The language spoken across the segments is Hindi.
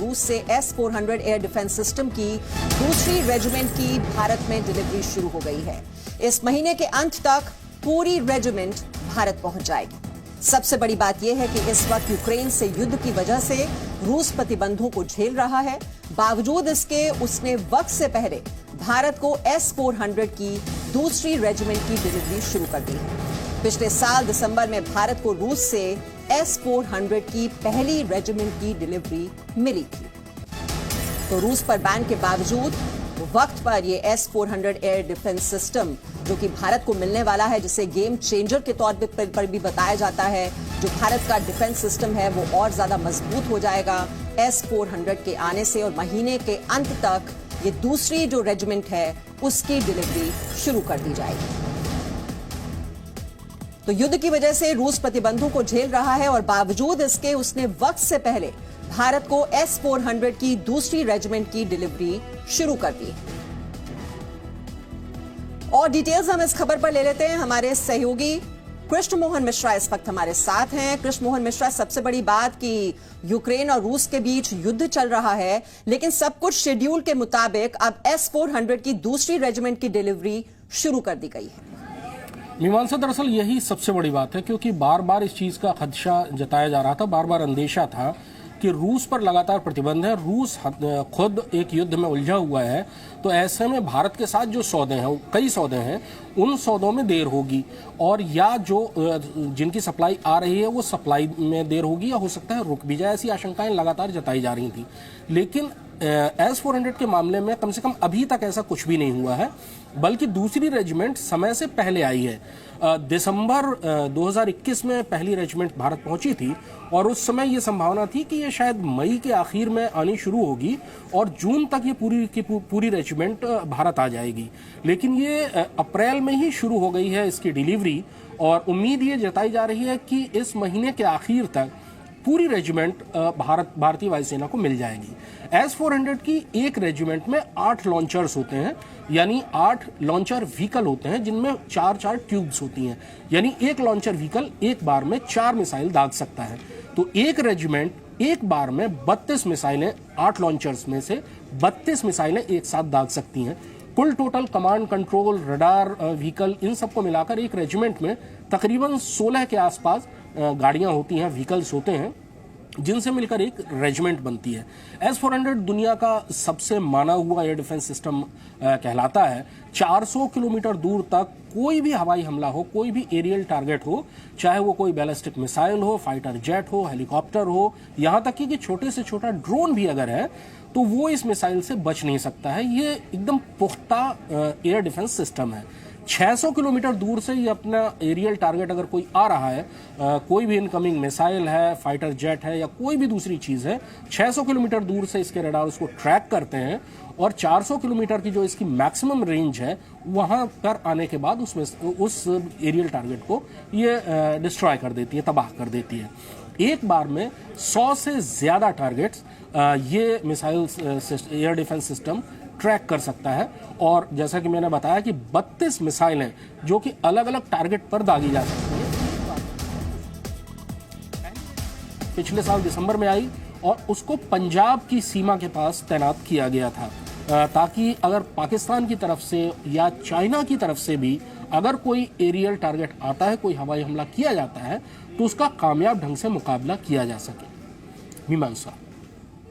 रूस से S-400 एयर डिफेंस सिस्टम की दूसरी रेजिमेंट की भारत में डिलीवरी शुरू हो गई है। इस महीने के अंत तक पूरी रेजिमेंट भारत पहुंच जाएगी। सबसे बड़ी बात यह है कि इस वक्त यूक्रेन से युद्ध की वजह से रूस प्रतिबंधों को झेल रहा है। बावजूद इसके उसने वक्त से पहले भारत को S-400 की दूसरी रेजिमेंट की डिलीवरी शुरू कर दी है। पिछले साल दिसंबर में भारत को रूस से S-400 की पहली रेजिमेंट की डिलीवरी मिली थी। तो रूस पर बैन के बावजूद वक्त पर यह S-400 एयर डिफेंस सिस्टम जो कि भारत को मिलने वाला है, जिसे गेम चेंजर के तौर पर भी बताया जाता है, जो भारत का डिफेंस सिस्टम है वो और ज्यादा मजबूत हो जाएगा S-400 के आने से, और महीने के अंत तक ये दूसरी जो रेजिमेंट है उसकी डिलीवरी शुरू कर दी जाएगी। तो युद्ध की वजह से रूस प्रतिबंधों को झेल रहा है और बावजूद इसके उसने वक्त से पहले भारत को S-400 की दूसरी रेजिमेंट की डिलीवरी शुरू कर दी। और डिटेल्स हम इस खबर पर ले लेते हैं। हमारे सहयोगी कृष्ण मोहन मिश्रा इस वक्त हमारे साथ हैं। कृष्ण मोहन मिश्रा, सबसे बड़ी बात कि यूक्रेन और रूस के बीच युद्ध चल रहा है, लेकिन सब कुछ शेड्यूल के मुताबिक अब S-400 की दूसरी रेजिमेंट की डिलीवरी शुरू कर दी गई है। मीमांसा, दरअसल यही सबसे बड़ी बात है, क्योंकि बार बार इस चीज का खदशा जताया जा रहा था, बार बार अंदेशा था कि रूस पर लगातार प्रतिबंध है, रूस खुद एक युद्ध में उलझा हुआ है, तो ऐसे में भारत के साथ जो सौदे हैं, कई सौदे हैं, उन सौदों में देर होगी, और या जो जिनकी सप्लाई आ रही है वो सप्लाई में देर होगी, या हो सकता है रुक भी जाए। ऐसी आशंकाएं लगातार जताई जा रही थी। लेकिन S-400 के मामले में कम से कम अभी तक ऐसा कुछ भी नहीं हुआ है, बल्कि दूसरी रेजिमेंट समय से पहले आई है। दिसंबर 2021 में पहली रेजिमेंट भारत पहुंची थी, और उस समय ये संभावना थी कि ये शायद मई के आखिर में आनी शुरू होगी और जून तक ये पूरी रेजिमेंट भारत आ जाएगी। लेकिन ये अप्रैल में ही शुरू हो गई है इसकी डिलीवरी, और उम्मीद ये जताई जा रही है कि इस महीने के आखिर तक पूरी रेजिमेंट भारतीय वायुसेना को मिल जाएगी। S-400 की एक रेजिमेंट में 8 लॉन्चर्स होते हैं, यानी 8 लॉन्चर व्हीकल होते हैं, जिनमें 4-4 ट्यूब्स होती हैं, यानी एक लॉन्चर व्हीकल एक बार में 4 मिसाइल दाग सकता है। तो एक रेजिमेंट एक बार में 32 मिसाइलें, 8 लॉन्चर्स में से 32 मिसाइलें एक साथ दाग सकती हैं। कुल total command control, radar vehicle, इन सबको मिलाकर एक रेजिमेंट में तकरीबन 16 के आसपास गाड़ियां होती हैं, व्हीकल्स होते हैं, जिनसे मिलकर एक रेजिमेंट बनती है। S-400 दुनिया का सबसे माना हुआ एयर डिफेंस सिस्टम कहलाता है। 400 किलोमीटर दूर तक कोई भी हवाई हमला हो, कोई भी एरियल टारगेट हो, चाहे वो कोई बैलिस्टिक मिसाइल हो, फाइटर जेट हो, हेलीकॉप्टर हो, यहां तक कि छोटे से छोटा ड्रोन भी अगर है, तो वो इस मिसाइल से बच नहीं सकता है। ये एकदम पुख्ता एयर डिफेंस सिस्टम है। 600 किलोमीटर दूर से ये अपना एरियल टारगेट अगर कोई आ रहा है, कोई भी इनकमिंग मिसाइल है, फाइटर जेट है, या कोई भी दूसरी चीज है, 600 किलोमीटर दूर से इसके रडार उसको ट्रैक करते हैं, और 400 किलोमीटर की जो इसकी मैक्सिमम रेंज है, वहां पर आने के बाद उस एरियल टारगेट को ये डिस्ट्रॉय कर देती है, तबाह कर देती है। एक बार में 100 से ज्यादा टारगेट्स ये missile air defence system track कर सकता है। और जैसा कि मैंने बताया कि 32 मिसाइलें जो कि अलग अलग टारगेट पर दागी जा सकती हैं, पिछले साल दिसंबर में आई, और उसको पंजाब की सीमा के पास तैनात किया गया था, ताकि अगर पाकिस्तान की तरफ से या चाइना की तरफ से भी अगर कोई एरियल टारगेट आता है, कोई हवाई हमला किया जाता है, तो उसका कामयाब ढंग से मुकाबला किया जा सके। मीमांसा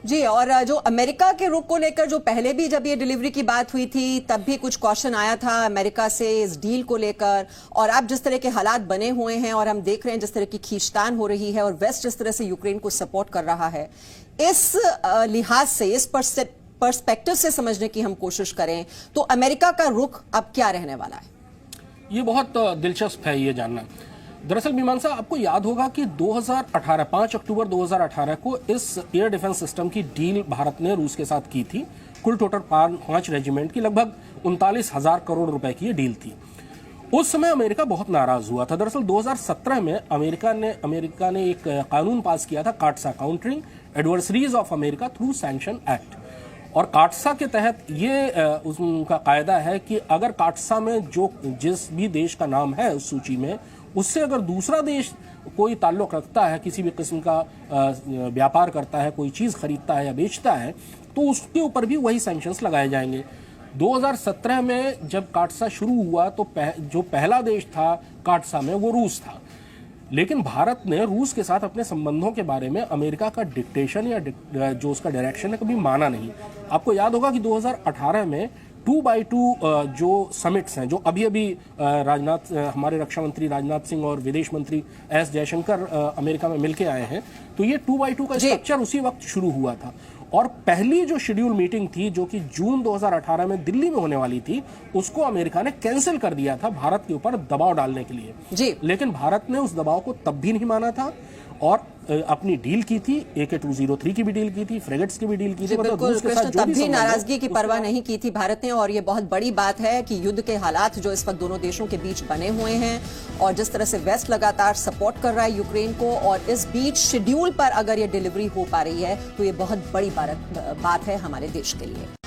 जी, और जो अमेरिका के रुख को लेकर जो पहले भी जब ये डिलीवरी की बात हुई थी, तब भी कुछ क्वेश्चन आया था अमेरिका से इस डील को लेकर, और अब जिस तरह के हालात बने हुए हैं और हम देख रहे हैं जिस तरह की खींचतान हो रही है और वेस्ट जिस तरह से यूक्रेन को सपोर्ट कर रहा है, इस लिहाज से, इस पर्सपेक्टिव से समझने की हम कोशिश करें तो अमेरिका का रुख अब क्या रहने वाला है? ये बहुत दिलचस्प है ये जानना। दरअसल मीमांसा, आपको याद होगा कि 2018 5 अक्टूबर 2018 को इस एयर डिफेंस सिस्टम की डील भारत ने रूस के साथ की थी। कुल टोटल 5 रेजिमेंट की लगभग 39,000 करोड़ रुपए की ये डील थी। उस समय अमेरिका बहुत नाराज हुआ था। दरअसल 2017 में अमेरिका ने एक कानून पास किया था, काटसा, countering adversaries of America through sanction act. और काटसा के तहत ये उनका कायदा है कि अगर काटसा में जिस भी देश का नाम है उस सूची में, उससे अगर दूसरा देश कोई ताल्लुक रखता है, किसी भी किस्म का व्यापार करता है, कोई चीज खरीदता है या बेचता है, तो उसके ऊपर भी वही सैंक्शंस लगाए जाएंगे। 2017 में जब काटसा शुरू हुआ तो जो पहला देश था काटसा में वो रूस था, लेकिन भारत ने रूस के साथ अपने संबंधों के बारे में अमेरिका का डिक्टेशन या जो उसका डायरेक्शन है कभी माना नहीं। आपको याद होगा कि 2018 में 2x2 जो समिट्स हैं, जो अभी अभी हमारे रक्षा मंत्री राजनाथ सिंह और विदेश मंत्री एस जयशंकर अमेरिका में मिलके आए हैं, तो ये 2x2 का स्ट्रक्चर उसी वक्त शुरू हुआ था। और पहली जो शेड्यूल मीटिंग थी जो कि जून 2018 में दिल्ली में होने वाली थी, उसको अमेरिका ने कैंसिल कर दिया था भारत के ऊपर दबाव डालने के लिए जी। लेकिन भारत ने उस दबाव को तब भी नहीं माना था और अपनी डील की थी, AK-203 की भी डील की थी, फ्रेगेट्स की भी डील की थी। बिल्कुल कृष्ण, तब भी नाराजगी की परवाह नहीं की थी भारत ने। और ये बहुत बड़ी बात है कि युद्ध के हालात जो इस वक्त दोनों देशों के बीच बने हुए हैं और जिस तरह से वेस्ट लगातार सपोर्ट कर रहा है यूक्रेन को, और इस बीच शेड्यूल पर अगर ये डिलीवरी हो पा रही है तो ये बहुत बड़ी बात है हमारे देश के लिए।